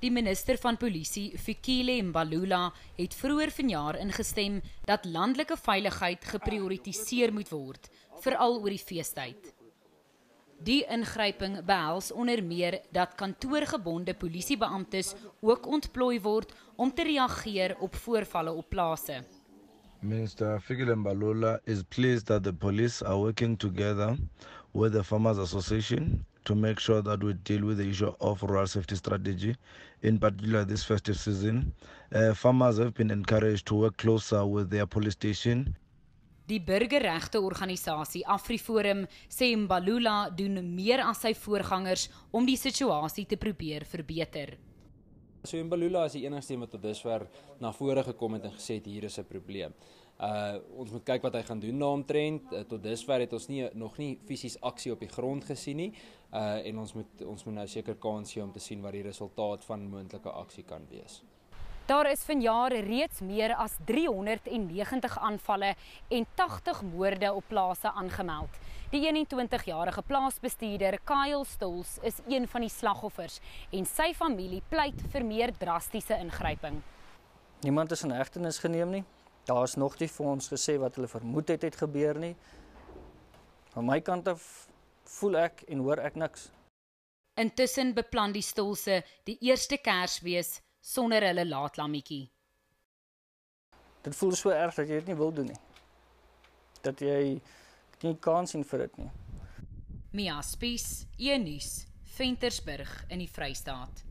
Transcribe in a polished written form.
Die minister van polisie, Fikile Mbalula, het vroeër vanjaar ingestem dat landelike veiligheid geprioritiseer moet word, veral oor die feestyd. Die ingryping behels onder meer dat kantoorgebonde polisiebeamptes ook ontplooi word om te reageer op voorvalle op plase. Minister Fikile Mbalula is pleased that the police are working together with the Farmers Association to make sure that we deal with the issue of rural safety strategy, in particular this festive season. Farmers have been encouraged to work closer with their police station. Die burgerregteorganisasie AfriForum sê Mbalula doen meer as sy voorgangers om die situasie te probeer verbeter. So Mbalula is die enigste wat tot dusver na vore gekom het en gesê het hier is 'n probleem. Ons moet kyk wat hy gaan doen daaromtrent. Tot dusver het ons nog nie fisies aksie op die grond gesien nie. En ons moet nou seker kans gee om te sien wat die resultaat van moontlike aksie kan wees. Daar is vanjaar reeds meer as 390 aanvalle en 80 moorde op plase aangemeld. Die 21-jarige plaasbestuurder Kyle Stols is een van die slagoffers en sy familie pleit vir meer drastiese ingryping. Niemand is in hegtenis geneem nie. Daar is nog nie vir ons gesê wat hulle vermoed het gebeur nie. Van my kant af voel ek en hoor ek niks. Intussen beplan die Stolse die eerste Kersfees sonder hulle laatlammetjie. Dit voel so erg dat jy dit nie wil doen nie. Dat jy nie kans sien vir dit nie. Mia Spies, E-nuus, Ventersburg in die Vrystaat.